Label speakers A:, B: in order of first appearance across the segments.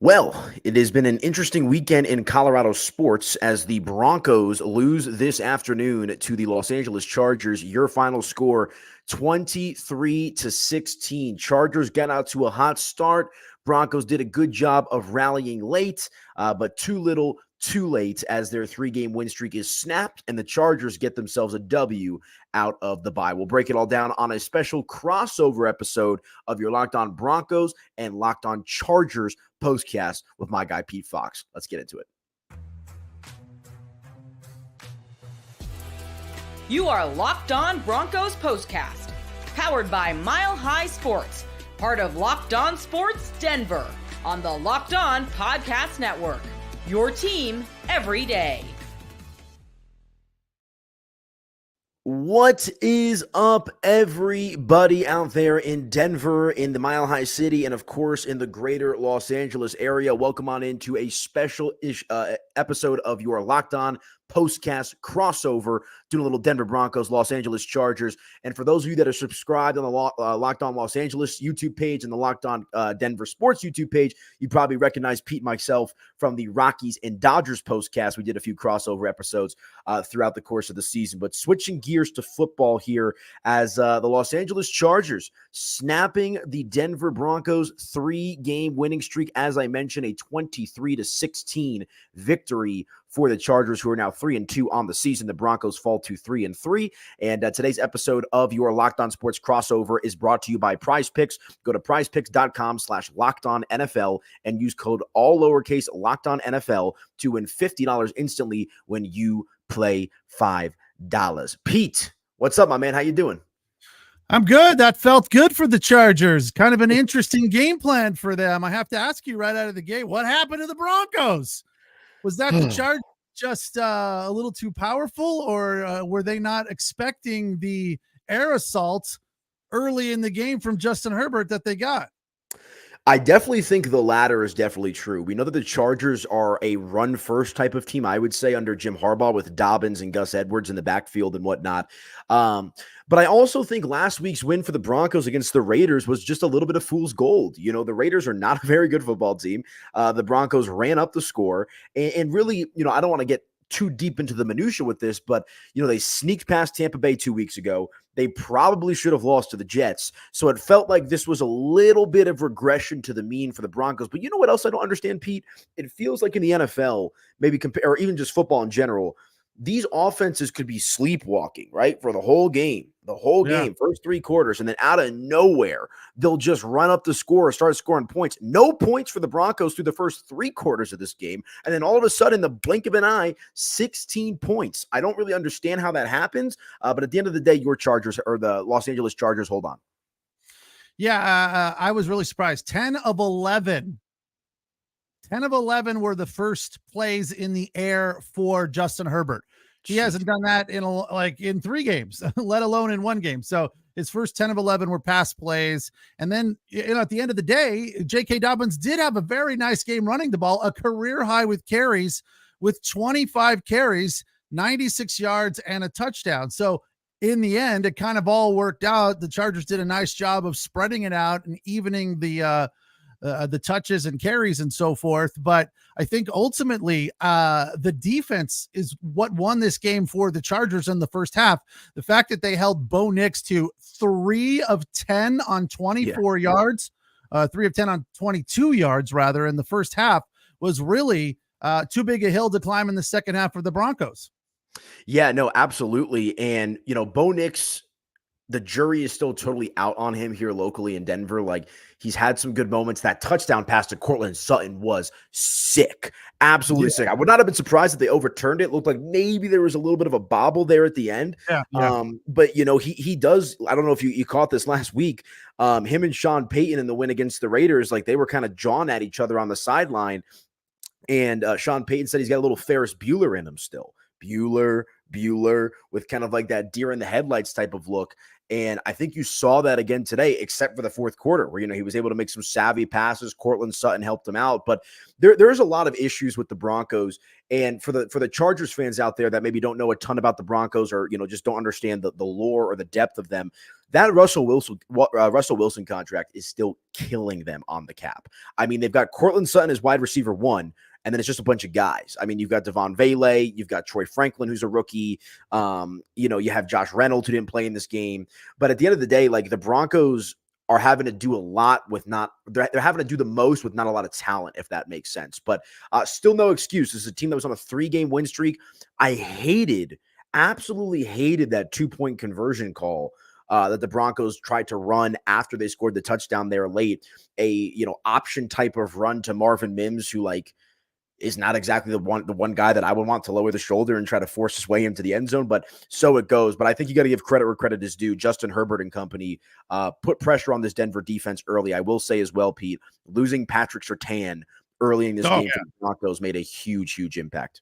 A: Well, it has been an interesting weekend in Colorado sports as the Broncos lose this afternoon to the Los Angeles Chargers. Your final score 23-16. Chargers got out to a hot start. Broncos did a good job of rallying late, but too little, too late as their 3-game win streak is snapped and the Chargers get themselves a W out of the bye. We'll break it all down on a special crossover episode of your Locked On Broncos and Locked On Chargers postcast with my guy Pete Fox. Let's get into it.
B: You are Locked On Broncos postcast, powered by Mile High Sports, part of Locked On Sports Denver, on the Locked On Podcast Network. Your team every day.
A: What is up, everybody out there in Denver, in the Mile High City, and of course in the greater Los Angeles area? Welcome on into a special-ish episode of your Locked On postcast crossover, doing a little Denver Broncos, Los Angeles Chargers. And for those of you that are subscribed on the Locked On Los Angeles YouTube page and the Locked On Denver Sports YouTube page, you probably recognize Pete and myself from the Rockies and Dodgers postcast. We did a few crossover episodes throughout the course of the season. But switching gears to football here as the Los Angeles Chargers snapping the Denver Broncos 3-game winning streak. As I mentioned, a 23-16 victory for the Chargers, who are now 3-2 on the season. The Broncos fall to 3-3. And today's episode of your Locked On Sports crossover is brought to you by Prize Picks. Go to prizepicks.com/LockedOnNFL and use code all lowercase LockedOnNFL to win $50 instantly when you play $5. Pete, what's up, my man? How you doing?
C: I'm good. That felt good for the Chargers. Kind of an interesting game plan for them. I have to ask you right out of the gate, what happened to the Broncos? Was that the Chargers just a little too powerful, or were they not expecting the air assault early in the game from Justin Herbert that they got?
A: I definitely think the latter is definitely true. We know that the Chargers are a run-first type of team, I would say, under Jim Harbaugh with Dobbins and Gus Edwards in the backfield and whatnot. But I also think last week's win for the Broncos against the Raiders was just a little bit of fool's gold. You know, the Raiders are not a very good football team. The Broncos ran up the score. And really, you know, I don't want to get too deep into the minutia with this, but, you know, they sneaked past Tampa Bay 2 weeks ago. They probably should have lost to the Jets. So it felt like this was a little bit of regression to the mean for the Broncos. But you know what else I don't understand, Pete? It feels like in the NFL, maybe or even just football in general, these offenses could be sleepwalking, right? For the whole game, first 3 quarters. And then out of nowhere, they'll just run up the score, start scoring points. No points for the Broncos through the first 3 quarters of this game. And then all of a sudden, the blink of an eye, 16 points. I don't really understand how that happens. But at the end of the day, your Chargers, or the Los Angeles Chargers, hold on.
C: Yeah, I was really surprised. 10 of 11 were the first plays in the air for Justin Herbert. He hasn't done that in 3 games, let alone in 1 game. So his first 10 of 11 were pass plays. And then, you know, at the end of the day, J.K. Dobbins did have a very nice game running the ball, a career high with carries, with 25 carries, 96 yards, and a touchdown. So in the end, it kind of all worked out. The Chargers did a nice job of spreading it out and evening the touches and carries and so forth. But I think ultimately the defense is what won this game for the Chargers in the first half. The fact that they held Bo Nix to 3 of 10 on 24 yards, 3 of 10 on 22 yards rather in the first half was really too big a hill to climb in the second half for the Broncos.
A: Yeah, no, absolutely. And, you know, Bo Nix, the jury is still totally out on him here locally in Denver. Like, he's had some good moments. That touchdown pass to Cortland Sutton was sick. Absolutely sick. I would not have been surprised if they overturned it. It looked like maybe there was a little bit of a bobble there at the end. But, you know, he does. I don't know if you caught this last week. Him and Sean Payton in the win against the Raiders, like, they were kind of jawing at each other on the sideline. And Sean Payton said he's got a little Ferris Bueller in him still. Bueller, Bueller with kind of like that deer in the headlights type of look. And I think you saw that again today, except for the fourth quarter where, he was able to make some savvy passes. Cortland Sutton helped him out, but there's a lot of issues with the Broncos. And for the Chargers fans out there that maybe don't know a ton about the Broncos or, just don't understand the lore or the depth of them, that Russell Wilson contract is still killing them on the cap. I mean, they've got Cortland Sutton as wide receiver 1, and then it's just a bunch of guys. I mean, you've got Devon Vele, you've got Troy Franklin, who's a rookie. You have Josh Reynolds, who didn't play in this game. But at the end of the day, like, the Broncos are having to do a lot with they're having to do the most with not a lot of talent, if that makes sense. But still no excuse. This is a team that was on a 3-game win streak. I absolutely hated that 2-point conversion call that the Broncos tried to run after they scored the touchdown there late. Option type of run to Marvin Mims, who is not exactly the one guy that I would want to lower the shoulder and try to force his way into the end zone, but so it goes. But I think you got to give credit where credit is due. Justin Herbert and company put pressure on this Denver defense early. I will say as well, Pete, losing Patrick Surtain early in this game for the Broncos made a huge, huge impact.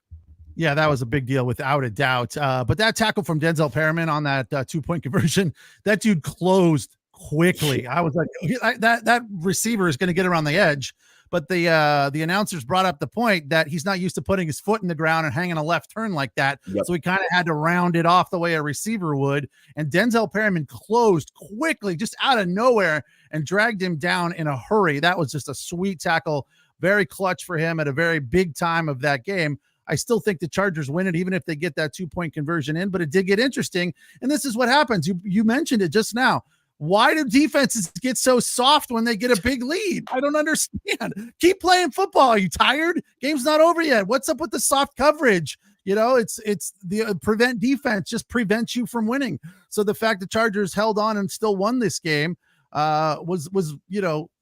C: Yeah, that was a big deal without a doubt. But that tackle from Denzel Perriman on that 2-point conversion, that dude closed quickly. I was like, that receiver is going to get around the edge. But the announcers brought up the point that he's not used to putting his foot in the ground and hanging a left turn like that. Yep. So he kind of had to round it off the way a receiver would. And Denzel Perriman closed quickly, just out of nowhere, and dragged him down in a hurry. That was just a sweet tackle. Very clutch for him at a very big time of that game. I still think the Chargers win it, even if they get that 2-point conversion in, but it did get interesting. And this is what happens. You mentioned it just now. Why do defenses get so soft when they get a big lead? I don't understand. Keep playing football. Are you tired? Game's not over yet. What's up with the soft coverage? It's the prevent defense just prevents you from winning. So the fact the Chargers held on and still won this game was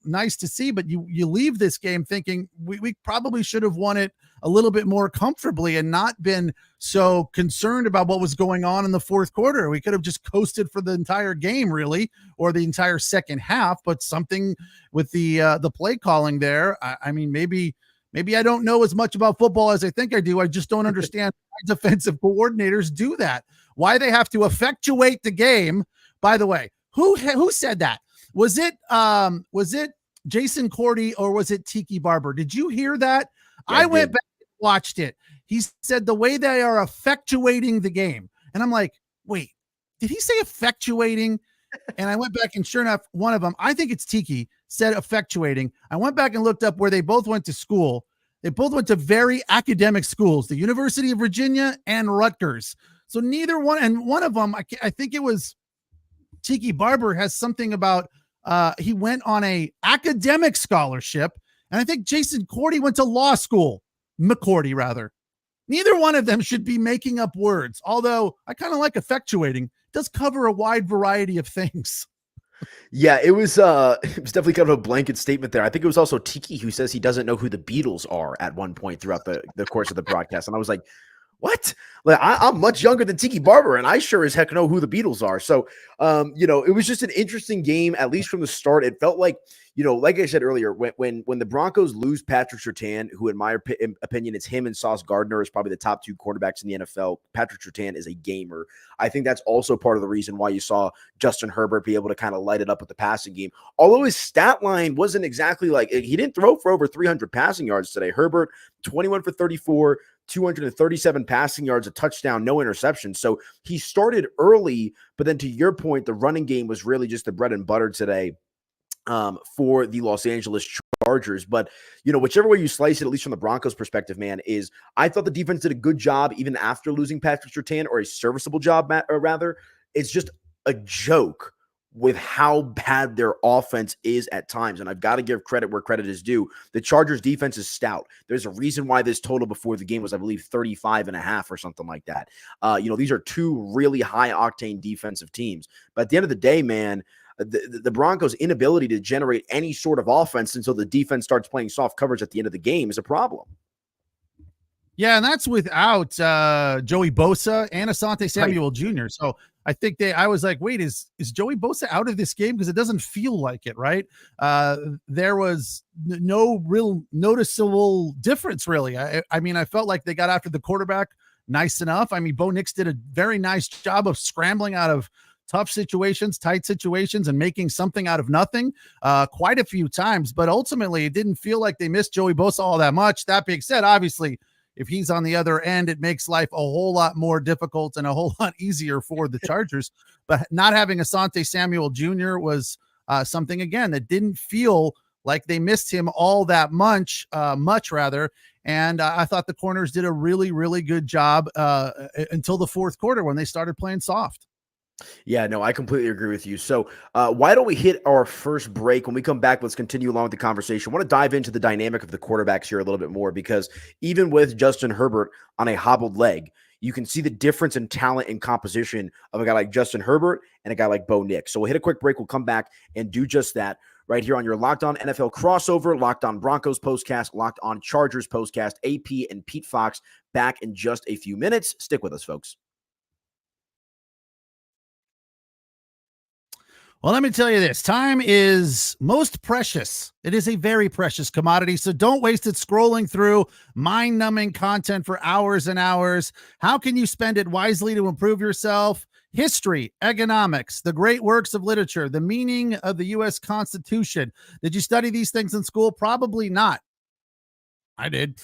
C: nice to see, but you leave this game thinking we probably should have won it a little bit more comfortably and not been so concerned about what was going on in the fourth quarter. We could have just coasted for the entire game, really, or the entire second half, but something with the play calling there. I mean, maybe I don't know as much about football as I think I do. I just don't understand why defensive coordinators do that. Why they have to effectuate the game. By the way, who said that? Was it Jason Cordy or was it Tiki Barber? Did you hear that? Yeah, I went back and watched it. He said the way they are effectuating the game. And I'm like, wait, did he say effectuating? And I went back and sure enough, one of them, I think it's Tiki, said effectuating. I went back and looked up where they both went to school. They both went to very academic schools, the University of Virginia and Rutgers. So neither one, and one of them, I think it was Tiki Barber, has something about he went on a academic scholarship, and I think Jason Cordy went to law school. McCordy, rather. Neither one of them should be making up words, although I kind of like effectuating. It does cover a wide variety of things.
A: Yeah, it was definitely kind of a blanket statement there. I think it was also Tiki who says he doesn't know who the Beatles are at one point throughout the course of the broadcast. And I was like, what? Like, I'm much younger than Tiki Barber, and I sure as heck know who the Beatles are. So, it was just an interesting game, at least from the start. It felt like, like I said earlier, when the Broncos lose Patrick Surtain, who in my opinion, it's him and Sauce Gardner is probably the top 2 quarterbacks in the NFL. Patrick Surtain is a gamer. I think that's also part of the reason why you saw Justin Herbert be able to kind of light it up with the passing game. Although his stat line wasn't exactly like, he didn't throw for over 300 passing yards today. Herbert, 21 for 34, 237 passing yards, a touchdown, no interceptions. So he started early, but then to your point, the running game was really just the bread and butter today for the Los Angeles Chargers. But, whichever way you slice it, at least from the Broncos perspective, man, is I thought the defense did a good job even after losing Patrick Surtain, or a serviceable job, or rather. It's just a joke with how bad their offense is at times. And I've got to give credit where credit is due. The Chargers defense is stout. There's a reason why this total before the game was, I believe, 35.5 or something like that. These are 2 really high octane defensive teams. But at the end of the day, man, the Broncos' inability to generate any sort of offense until the defense starts playing soft coverage at the end of the game is a problem.
C: Yeah, and that's without Joey Bosa and Asante Samuel Jr. So I think I was like, wait, is Joey Bosa out of this game? Because it doesn't feel like it, right? There was no real noticeable difference, really. I mean, I felt like they got after the quarterback nice enough. I mean, Bo Nix did a very nice job of scrambling out of tough situations, tight situations, and making something out of nothing quite a few times. But ultimately, it didn't feel like they missed Joey Bosa all that much. That being said, obviously, if he's on the other end, it makes life a whole lot more difficult and a whole lot easier for the Chargers. But not having Asante Samuel Jr. was something, again, that didn't feel like they missed him all that much. And I thought the corners did a really, really good job until the fourth quarter when they started playing soft.
A: Yeah, no, I completely agree with you. So why don't we hit our first break? When we come back, let's continue along with the conversation. I want to dive into the dynamic of the quarterbacks here a little bit more, because even with Justin Herbert on a hobbled leg, you can see the difference in talent and composition of a guy like Justin Herbert and a guy like Bo Nix. So we'll hit a quick break. We'll come back and do just that right here on your Locked On NFL crossover, Locked On Broncos postcast, Locked On Chargers postcast. AP and Pete Fox back in just a few minutes. Stick with us, folks.
C: Well, let me tell you this. Time is most precious. It is a very precious commodity, so don't waste it scrolling through mind-numbing content for hours and hours. How can you spend it wisely to improve yourself? History, economics, the great works of literature, the meaning of the U.S. Constitution. Did you study these things in school? Probably not. I did.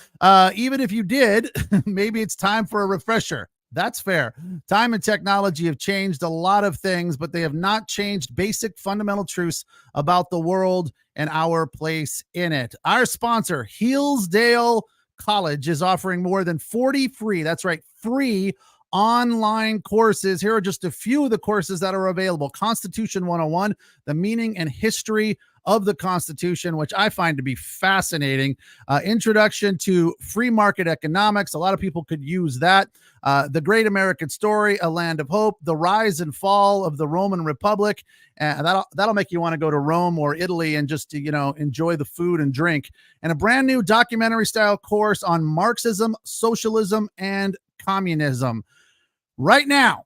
C: Even if you did, maybe it's time for a refresher. That's fair. Time and technology have changed a lot of things, but they have not changed basic fundamental truths about the world and our place in it. Our sponsor, Hillsdale College, is offering more than 40 free, that's right, free online courses. Here are just a few of the courses that are available. Constitution 101, the meaning and history of the Constitution, which I find to be fascinating. Introduction to free market economics. A lot of people could use that. The Great American Story, A Land of Hope, the rise and fall of the Roman Republic. And that'll make you want to go to Rome or Italy and just, enjoy the food and drink. And a brand new documentary style course on Marxism, socialism, and communism. Right now,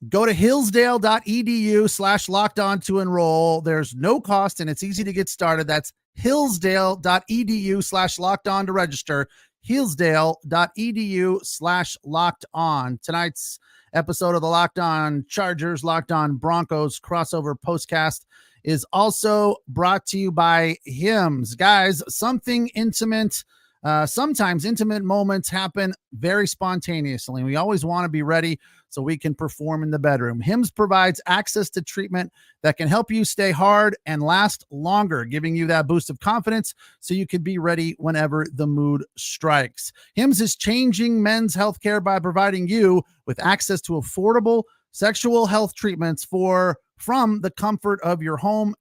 C: go to hillsdale.edu/lockedon to enroll. There's no cost and it's easy to get started. That's hillsdale.edu/lockedon to register. Hillsdale.edu/lockedon. Tonight's episode of the Locked On Chargers, Locked On Broncos crossover postcast is also brought to you by Hims. Guys, something intimate. Sometimes intimate moments happen very spontaneously. We always want to be ready so we can perform in the bedroom. Hims provides access to treatment that can help you stay hard and last longer, giving you that boost of confidence so you can be ready whenever the mood strikes. Hims is changing men's healthcare by providing you with access to affordable sexual health treatments from the comfort of your home,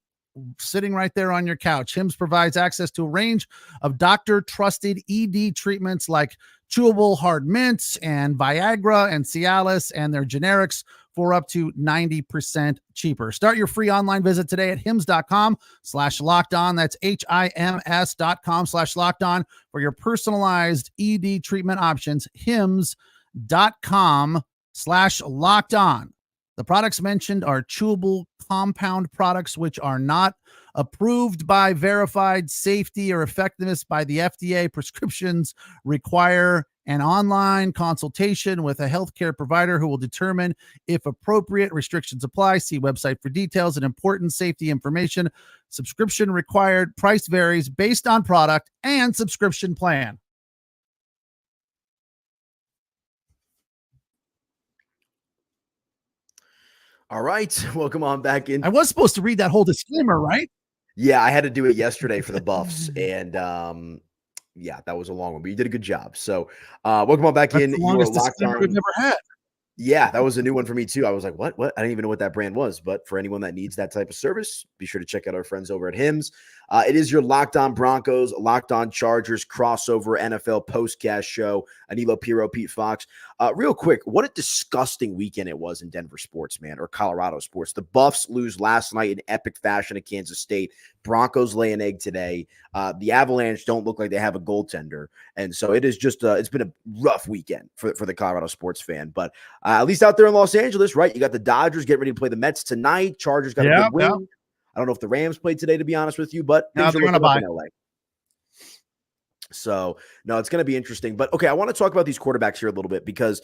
C: sitting right there on your couch. Hims provides access to a range of doctor-trusted ED treatments like chewable hard mints and Viagra and Cialis and their generics for up to 90% cheaper. Start your free online visit today at hims.com/lockedon. That's HIMS.com/lockedon for your personalized ED treatment options. HIMS.com/lockedon. The products mentioned are chewable compound products, which are not approved by verified safety or effectiveness by the FDA. Prescriptions require an online consultation with a healthcare provider who will determine if appropriate. Restrictions apply. See website for details and important safety information. Subscription required. Price varies based on product and subscription plan.
A: All right, welcome on back in.
C: I was supposed to read that whole disclaimer, right?
A: Yeah, I had to do it yesterday for the Buffs, and yeah, that was a long one, but you did a good job. So, welcome on back in.
C: The longest disclaimer we've never had.
A: Yeah, that was a new one for me too. I was like, what? I didn't even know what that brand was. But for anyone that needs that type of service, be sure to check out our friends over at Hims. It is your Locked On Broncos, Locked On Chargers crossover NFL postcast show. Aniello, Piro, Pete Fox. Real quick, what a disgusting weekend it was in Denver sports, man, or Colorado sports. The Buffs lose last night in epic fashion at Kansas State. Broncos lay an egg today. The Avalanche don't look like they have a goaltender. And so it is just it's been a rough weekend for the Colorado sports fan. But at least out there in Los Angeles, right? You got the Dodgers getting ready to play the Mets tonight. Chargers got a good win. Yeah. I don't know if the Rams played today, to be honest with you, but things are looking up in LA. So, no, it's going to be interesting. But okay, I want to talk about these quarterbacks here a little bit because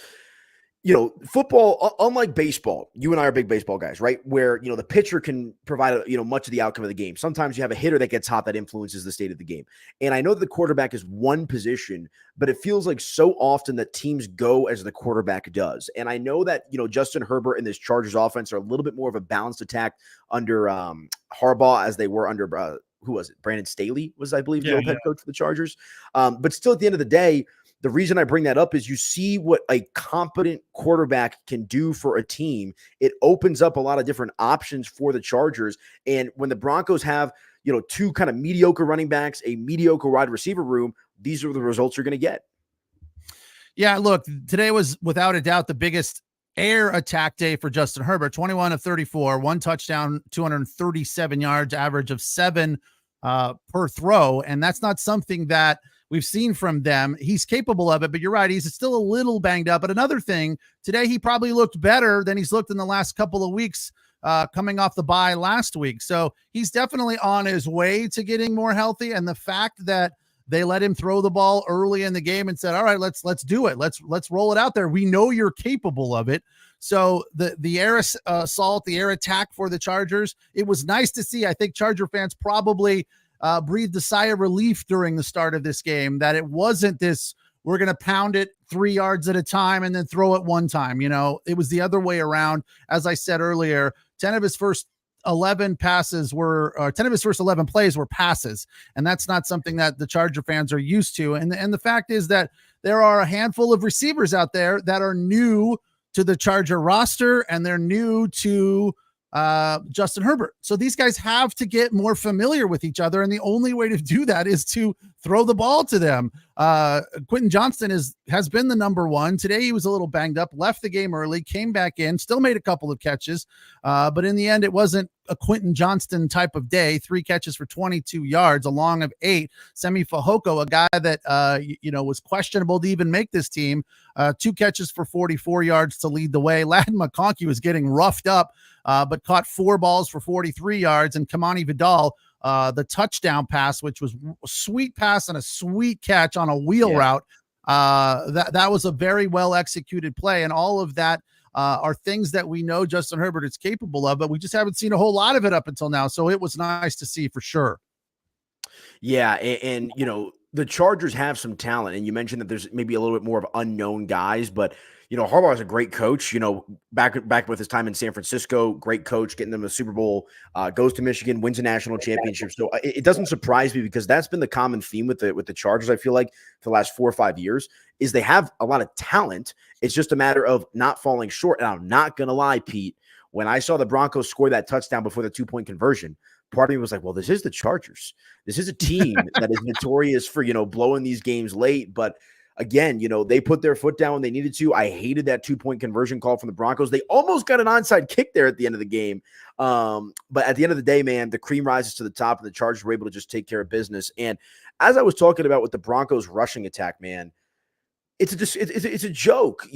A: football, unlike baseball, you and I are big baseball guys, right? Where, the pitcher can provide, much of the outcome of the game. Sometimes you have a hitter that gets hot that influences the state of the game. And I know that the quarterback is one position, but it feels like so often that teams go as the quarterback does. And I know that, Justin Herbert and this Chargers offense are a little bit more of a balanced attack under Harbaugh as they were under, who was it? Brandon Staley was, I believe, the old head coach for the Chargers. But still, at the end of the day, the reason I bring that up is you see what a competent quarterback can do for a team. It opens up a lot of different options for the Chargers. And when the Broncos have, two kind of mediocre running backs, a mediocre wide receiver room, these are the results you're going to get.
C: Yeah, look, today was without a doubt the biggest air attack day for Justin Herbert. 21 of 34, one touchdown, 237 yards, average of 7 per throw. And that's not something that we've seen from them. He's capable of it, but you're right. He's still a little banged up. But another thing, today he probably looked better than he's looked in the last couple of weeks coming off the bye last week. So he's definitely on his way to getting more healthy. And the fact that they let him throw the ball early in the game and said, all right, let's do it. Let's roll it out there. We know you're capable of it. So the air assault, the air attack for the Chargers, it was nice to see. I think Charger fans probably breathed a sigh of relief during the start of this game that it wasn't this, we're going to pound it 3 yards at a time and then throw it one time. It was the other way around. As I said earlier, 10 of his first 11 plays were passes. And that's not something that the Charger fans are used to. And the fact is that there are a handful of receivers out there that are new to the Charger roster and they're new to Justin Herbert. So these guys have to get more familiar with each other. And the only way to do that is to throw the ball to them. Quentin Johnston has been the number one. Today he was a little banged up, left the game early, came back in, still made a couple of catches. But in the end, it wasn't a Quentin Johnston type of day. 3 catches for 22 yards, a long of 8. Semi Fehoko, a guy that, was questionable to even make this team. 2 catches for 44 yards to lead the way. Ladd McConkey was getting roughed up, but caught 4 balls for 43 yards. And Kamani Vidal, the touchdown pass, which was a sweet pass and a sweet catch on a wheel route. That was a very well executed play. And all of that are things that we know Justin Herbert is capable of, but we just haven't seen a whole lot of it up until now. So it was nice to see for sure.
A: Yeah. And the Chargers have some talent, and you mentioned that there's maybe a little bit more of unknown guys, but Harbaugh is a great coach, back with his time in San Francisco, great coach, getting them a Super Bowl, goes to Michigan, wins a national championship. So it doesn't surprise me because that's been the common theme with the Chargers. I feel like for the last 4 or 5 years is they have a lot of talent. It's just a matter of not falling short. And I'm not going to lie, Pete, when I saw the Broncos score that touchdown before the 2-point conversion, part of me was like, well, this is the Chargers. This is a team that is notorious for, blowing these games late. But again, they put their foot down when they needed to. I hated that 2-point conversion call from the Broncos. They almost got an onside kick there at the end of the game. But at the end of the day, man, the cream rises to the top, and the Chargers were able to just take care of business. And as I was talking about with the Broncos rushing attack, man, it's a joke,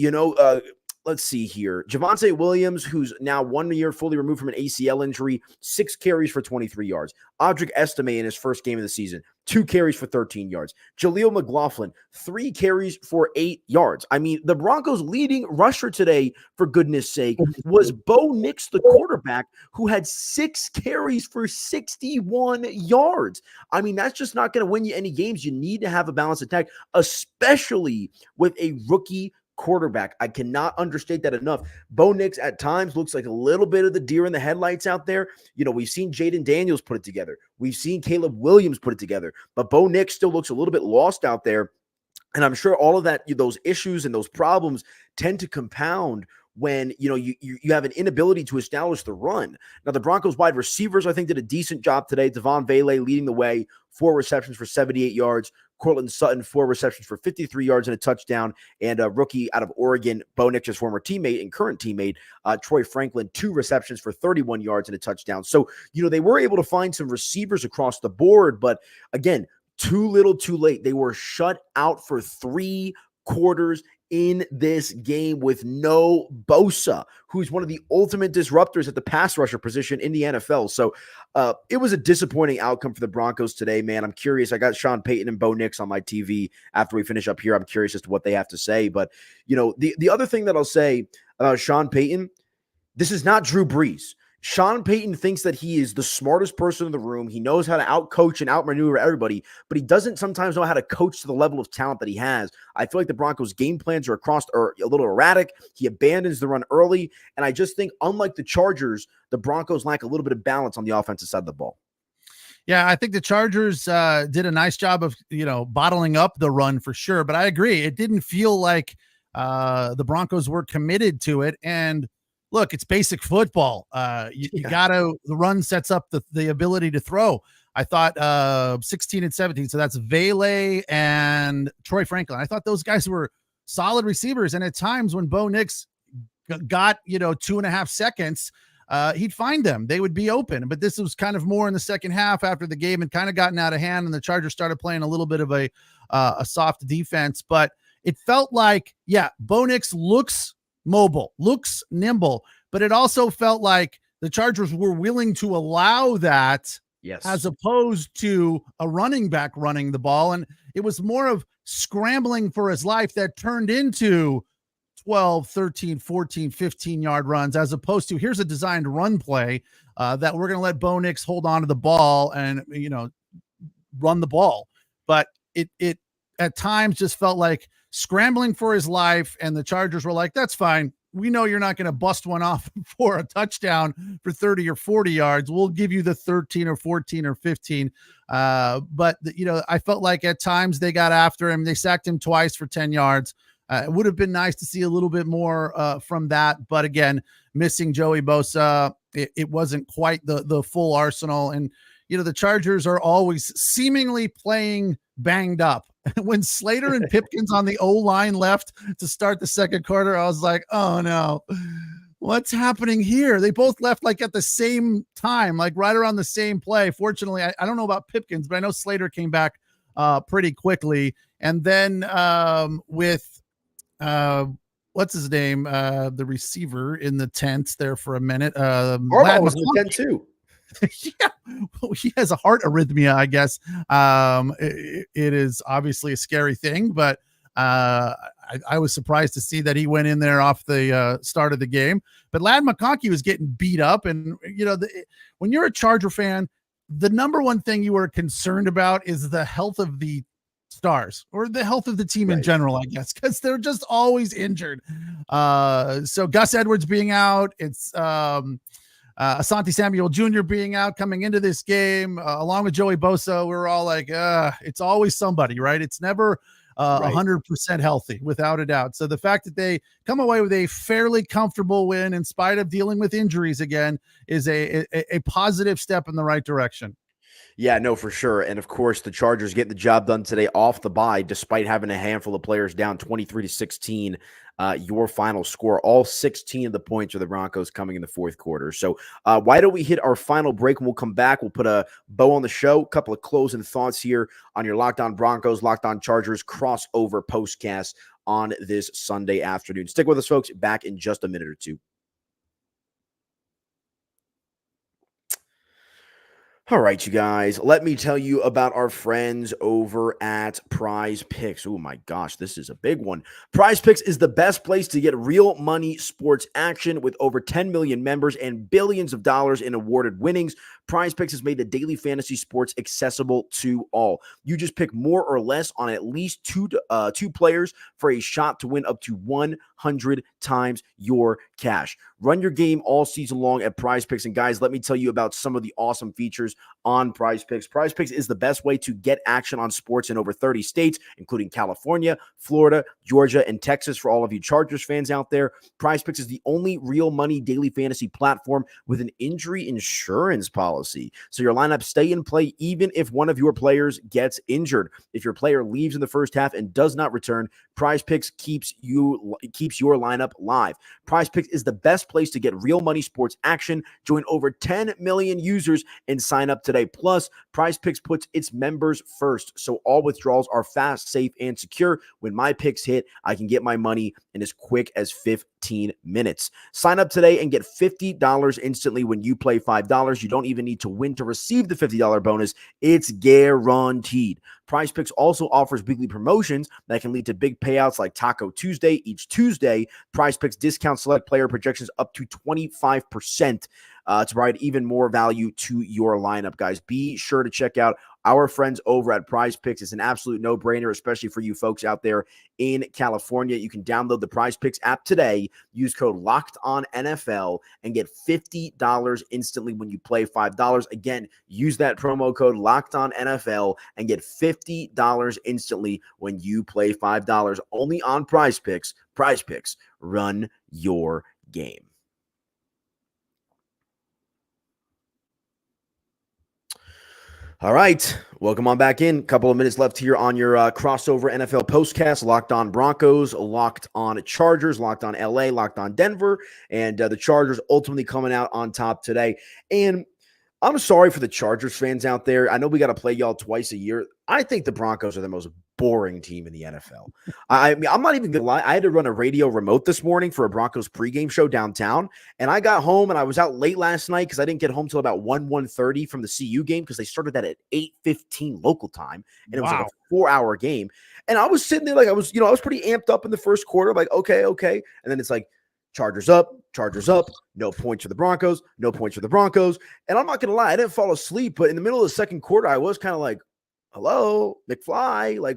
A: Let's see here. Javonte Williams, who's now 1 year fully removed from an ACL injury, 6 carries for 23 yards. Audric Estime in his first game of the season, 2 carries for 13 yards. Jaleel McLaughlin, 3 carries for 8 yards. I mean, the Broncos' leading rusher today, for goodness sake, was Bo Nix, the quarterback, who had 6 carries for 61 yards. I mean, that's just not going to win you any games. You need to have a balanced attack, especially with a rookie quarterback. I cannot understate that enough. Bo Nix at times looks like a little bit of the deer in the headlights out there. We've seen Jaden Daniels put it together. We've seen Caleb Williams put it together, but Bo Nix still looks a little bit lost out there. And I'm sure all of that, those issues and those problems tend to compound when, you have an inability to establish the run. Now, the Broncos wide receivers, I think, did a decent job today. Devon Vele leading the way, 4 receptions for 78 yards. Cortland Sutton, 4 receptions for 53 yards and a touchdown. And a rookie out of Oregon, Bo Nix's former teammate and current teammate, Troy Franklin, 2 receptions for 31 yards and a touchdown. So, they were able to find some receivers across the board. But again, too little, too late. They were shut out for 3 quarters in this game with no Bosa, who's one of the ultimate disruptors at the pass rusher position in the NFL. So it was a disappointing outcome for the Broncos today, man. I'm curious. I got Sean Payton and Bo Nix on my TV after we finish up here. I'm curious as to what they have to say. But, the other thing that I'll say about Sean Payton, this is not Drew Brees. Sean Payton thinks that he is the smartest person in the room. He knows how to outcoach and outmaneuver everybody, but he doesn't sometimes know how to coach to the level of talent that he has. I feel like the Broncos' game plans are a little erratic. He abandons the run early, and I just think, unlike the Chargers, the Broncos lack a little bit of balance on the offensive side of the ball.
C: Yeah, I think the Chargers did a nice job of, bottling up the run for sure, but I agree. It didn't feel like the Broncos were committed to it, and look, it's basic football. The run sets up the ability to throw. I thought 16 and 17. So that's Vele and Troy Franklin. I thought those guys were solid receivers. And at times when Bo Nix got, 2.5 seconds, he'd find them. They would be open. But this was kind of more in the second half after the game had kind of gotten out of hand, and the Chargers started playing a little bit of a soft defense. But it felt like, Bo Nix looks mobile, looks nimble, but it also felt like the Chargers were willing to allow that, as opposed to a running back running the ball. And it was more of scrambling for his life that turned into 12, 13, 14, 15-yard runs, as opposed to here's a designed run play that we're going to let Bo Nix hold on to the ball and, run the ball. But it at times just felt like scrambling for his life, and the Chargers were like, that's fine. We know you're not going to bust one off for a touchdown for 30 or 40 yards. We'll give you the 13 or 14 or 15. But I felt like at times they got after him. They sacked him twice for 10 yards. It would have been nice to see a little bit more from that. But again, missing Joey Bosa, it wasn't quite the full arsenal. And, the Chargers are always seemingly playing banged up. When Slater and Pipkins on the O-line left to start the second quarter, I was like, oh no, what's happening here? They both left like at the same time, like right around the same play. Fortunately, I don't know about Pipkins, but I know Slater came back pretty quickly. And then with what's his name? The receiver in the tent there for a minute.
A: Harbaugh was in the tent too.
C: He has a heart arrhythmia, I guess. It is obviously a scary thing, but I was surprised to see that he went in there off the start of the game. But Ladd McConkey was getting beat up, and when you're a Charger fan, the number one thing you are concerned about is the health of the stars or the health of the team in general, I guess, because they're just always injured. So Gus Edwards being out, it's Asante Samuel Jr. being out coming into this game, along with Joey Bosa. We were all like, it's always somebody, right? It's never 100% healthy, without a doubt. So the fact that they come away with a fairly comfortable win in spite of dealing with injuries again is a positive step in the right direction.
A: Yeah, no, for sure. And of course, the Chargers getting the job done today off the bye, despite having a handful of players down 23-16. Your final score, all 16 of the points are the Broncos coming in the fourth quarter. So why don't we hit our final break, and we'll come back. We'll put a bow on the show, a couple of closing thoughts here on your Locked On Broncos, Locked On Chargers crossover postcast on this Sunday afternoon. Stick with us, folks. Back in just a minute or two. All right, you guys, let me tell you about our friends over at Prize Picks. Oh my gosh, this is a big one. Prize Picks is the best place to get real money sports action with over 10 million members and billions of dollars in awarded winnings. Prize Picks has made the daily fantasy sports accessible to all. You just pick more or less on at least two players for a shot to win up to 100 times your cash. Run your game all season long at Prize Picks. And guys, let me tell you about some of the awesome features on Prize Picks. Prize Picks is the best way to get action on sports in over 30 states, including California, Florida, Georgia, and Texas. For all of you Chargers fans out there, Prize Picks is the only real money daily fantasy platform with an injury insurance policy. So your lineups stay in play even if one of your players gets injured. If your player leaves in the first half and does not return, Prize Picks keeps your lineup live. Prize Picks is the best place to get real money sports action. Join over 10 million users and sign sign up today. Plus, Prize Picks puts its members first, so all withdrawals are fast, safe, and secure. When my picks hit, I can get my money in as quick as 15 minutes. Sign up today and get $50 instantly when you play $5. You don't even need to win to receive the $50 bonus. It's guaranteed. Prize Picks also offers weekly promotions that can lead to big payouts like Taco Tuesday. Each Tuesday, Prize Picks discount select player projections up to 25% to provide even more value to your lineup, guys. Be sure to check out our friends over at Prize Picks. It's an absolute no-brainer, especially for you folks out there in California. You can download the Prize Picks app today, use code LOCKEDONNFL, and get $50 instantly when you play $5. Again, use that promo code LOCKEDONNFL and get $50 instantly when you play $5. Only on Prize Picks. Prize Picks, run your game. All right, welcome on back in. A couple of minutes left here on your crossover NFL postcast. Locked on Broncos, locked on Chargers, locked on LA, locked on Denver, and the Chargers ultimately coming out on top today. And I'm sorry for the Chargers fans out there. I know we got to play y'all twice a year. I think the Broncos are the most boring team in the NFL. I mean, I'm not even gonna lie. I had to run a radio remote this morning for a Broncos pregame show downtown, and I got home and I was out late last night because I didn't get home till about 1:30 from the CU game because they started that at 8:15 local time, and it was like a 4-hour game. And I was sitting there like I was pretty amped up in the first quarter, like okay, and then it's like Chargers up, no points for the Broncos, no points for the Broncos. And I'm not gonna lie, I didn't fall asleep, but in the middle of the second quarter, I was kind of like, hello, McFly, like,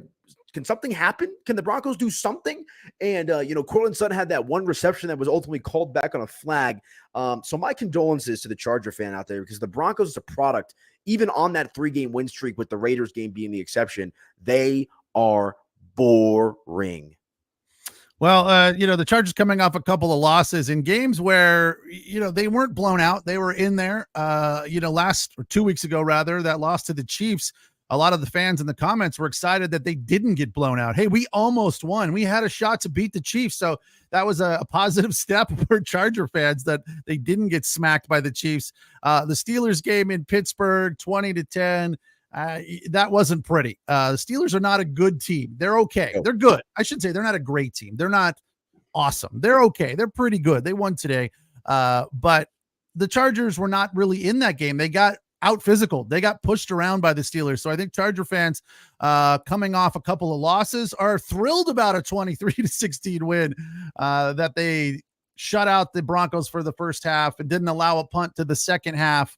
A: can something happen? Can the Broncos do something? And, Cortland Sutton had that one reception that was ultimately called back on a flag. So my condolences to the Charger fan out there because the Broncos is a product, even on that 3-game win streak with the Raiders game being the exception, they are boring.
C: Well, the Chargers coming off a couple of losses in games where, they weren't blown out. They were in there, 2 weeks ago, rather, that loss to the Chiefs. A lot of the fans in the comments were excited that they didn't get blown out. Hey, we almost won. We had a shot to beat the Chiefs. So that was a positive step for Charger fans that they didn't get smacked by the Chiefs. The Steelers game in Pittsburgh, 20-10. That wasn't pretty. The Steelers are not a good team. They're okay. They're good. I should say they're not a great team. They're not awesome. They're okay. They're pretty good. They won today. But the Chargers were not really in that game. They got out physical. They got pushed around by the Steelers. So I think Charger fans coming off a couple of losses are thrilled about a 23-16 win that they shut out the Broncos for the first half and didn't allow a punt to the second half.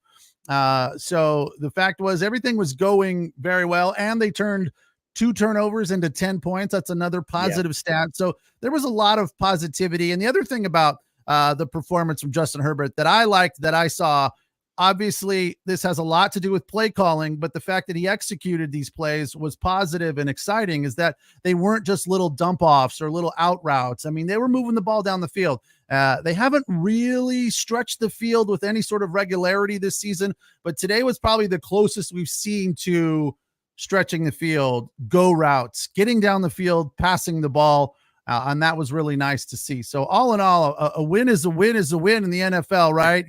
C: So the fact was everything was going very well, and they turned 2 turnovers into 10 points. That's another positive stat. So there was a lot of positivity. And the other thing about the performance from Justin Herbert that I liked, that I saw, obviously this has a lot to do with play calling, but the fact that he executed these plays was positive and exciting, is that they weren't just little dump offs or little out routes. I mean, they were moving the ball down the field. They haven't really stretched the field with any sort of regularity this season, but today was probably the closest we've seen to stretching the field, go routes, getting down the field, passing the ball. And that was really nice to see. So all in all, a win is a win is a win in the NFL, right?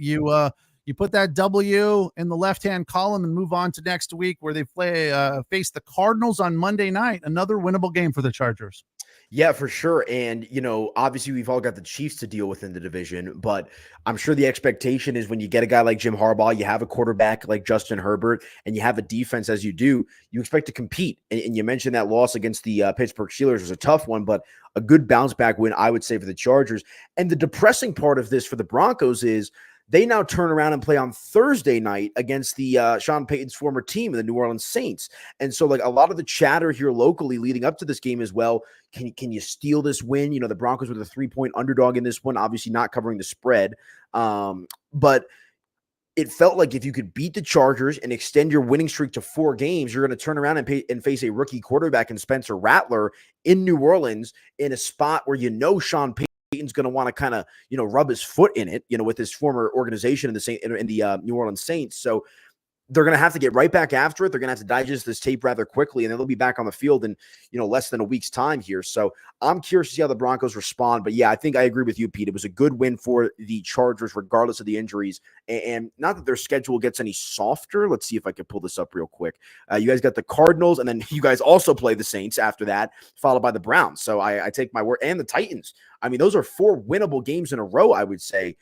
C: You put that W in the left-hand column and move on to next week where they face the Cardinals on Monday night. Another winnable game for the Chargers.
A: Yeah, for sure. And, obviously we've all got the Chiefs to deal with in the division, but I'm sure the expectation is when you get a guy like Jim Harbaugh, you have a quarterback like Justin Herbert, and you have a defense as you do, you expect to compete. And you mentioned that loss against the Pittsburgh Steelers was a tough one, but a good bounce back win, I would say, for the Chargers. And the depressing part of this for the Broncos is they now turn around and play on Thursday night against the Sean Payton's former team, the New Orleans Saints. And so, like, a lot of the chatter here locally leading up to this game as well, can you steal this win? The Broncos were the 3-point underdog in this one, obviously not covering the spread. But it felt like if you could beat the Chargers and extend your winning streak to 4 games, you're going to turn around and face a rookie quarterback in Spencer Rattler in New Orleans in a spot where Sean Payton's going to want to kind of, rub his foot in it, with his former organization in the New Orleans Saints. So they're going to have to get right back after it. They're going to have to digest this tape rather quickly, and then they'll be back on the field in, less than a week's time here. So I'm curious to see how the Broncos respond. But yeah, I think I agree with you, Pete. It was a good win for the Chargers, regardless of the injuries. And not that their schedule gets any softer. Let's see if I can pull this up real quick. You guys got the Cardinals, and then you guys also play the Saints after that, followed by the Browns. So I take my word, and the Titans. I mean, those are 4 winnable games in a row, I would say,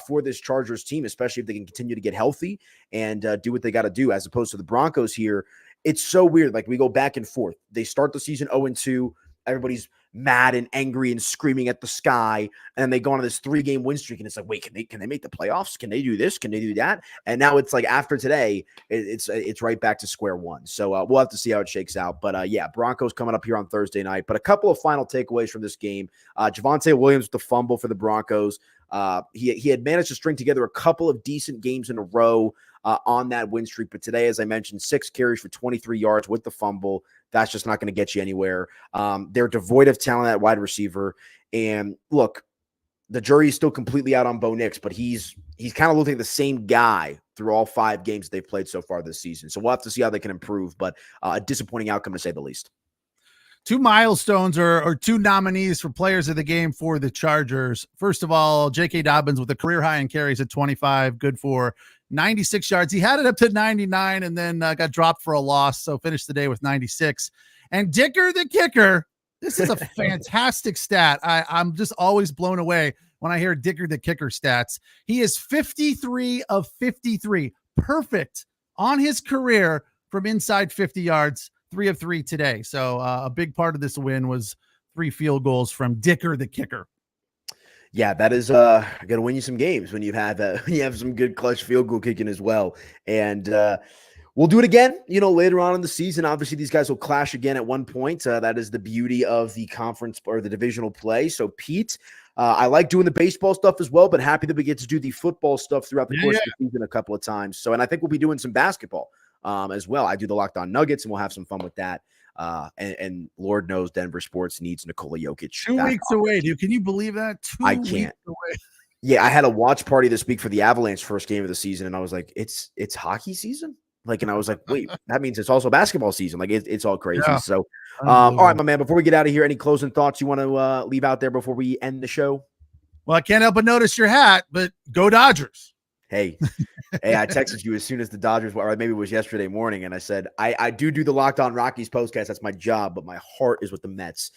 A: for this Chargers team, especially if they can continue to get healthy and do what they got to do, as opposed to the Broncos here. It's so weird. Like, we go back and forth. They start the season 0-2. Everybody's mad and angry and screaming at the sky. And they go on this 3-game win streak. And it's like, wait, can they make the playoffs? Can they do this? Can they do that? And now it's like, after today, it's right back to square one. So we'll have to see how it shakes out. But yeah, Broncos coming up here on Thursday night. But a couple of final takeaways from this game. Javonte Williams with the fumble for the Broncos. He had managed to string together a couple of decent games in a row on that win streak. But today, as I mentioned, 6 carries for 23 yards with the fumble. That's just not going to get you anywhere. They're devoid of talent at wide receiver. And look, the jury is still completely out on Bo Nix, but he's kind of looking like the same guy through all 5 games they've played so far this season. So we'll have to see how they can improve, but a disappointing outcome to say the least.
C: 2 milestones or 2 nominees for players of the game for the Chargers. First of all, J.K. Dobbins with a career high in carries at 25, good for 96 yards. He had it up to 99 and then got dropped for a loss, so finished the day with 96. And Dicker the kicker, this is a fantastic stat. I'm just always blown away when I hear Dicker the kicker stats. He is 53 of 53, perfect on his career from inside 50 yards. 3 of 3 today. So a big part of this win was 3 field goals from Dicker the kicker.
A: Yeah, that is going to win you some games when you have some good clutch field goal kicking as well. And we'll do it again, later on in the season. Obviously, these guys will clash again at one point. That is the beauty of the conference or the divisional play. So, Pete, I like doing the baseball stuff as well, but happy that we get to do the football stuff throughout the course of the season a couple of times. So, and I think we'll be doing some basketball as well. I do the Locked On Nuggets, and we'll have some fun with that. And Lord knows Denver sports needs Nikola Jokic.
C: 2 weeks away, dude. Can you believe that? 2
A: I
C: weeks
A: can't.
C: away.
A: Yeah, I had a watch party this week for the Avalanche first game of the season, and I was like, it's hockey season? And I was like, wait, that means it's also basketball season. It's all crazy. Yeah. So, all right, my man, before we get out of here, any closing thoughts you want to leave out there before we end the show?
C: Well, I can't help but notice your hat, but go Dodgers.
A: Hey, I texted you as soon as the Dodgers were, or maybe it was yesterday morning, and I said, I do the Locked On Rockies postcast. That's my job, but my heart is with the Mets.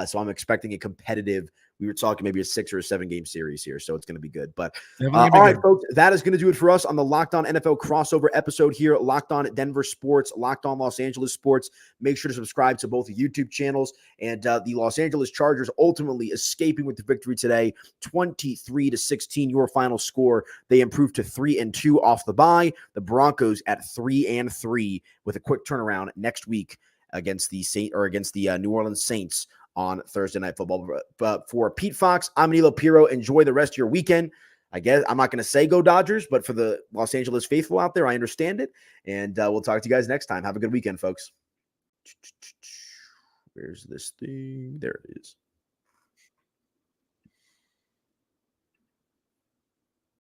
A: So I'm expecting a competitive, we were talking maybe a 6 or a 7 game series here, so it's going to be good. But all right, folks, that is going to do it for us on the Locked On NFL crossover episode here. Locked On Denver Sports, Locked On Los Angeles Sports. Make sure to subscribe to both the YouTube channels. And the Los Angeles Chargers ultimately escaping with the victory today, 23-16, your final score. They improved to 3-2 off the bye. The Broncos at 3-3 with a quick turnaround next week against the New Orleans Saints on Thursday Night Football. But for Pete Fox, I'm Aniello Piro. Enjoy the rest of your weekend. I guess I'm not going to say go Dodgers, but for the Los Angeles faithful out there, I understand it. And we'll talk to you guys next time. Have a good weekend, folks. Where's this thing? There it is.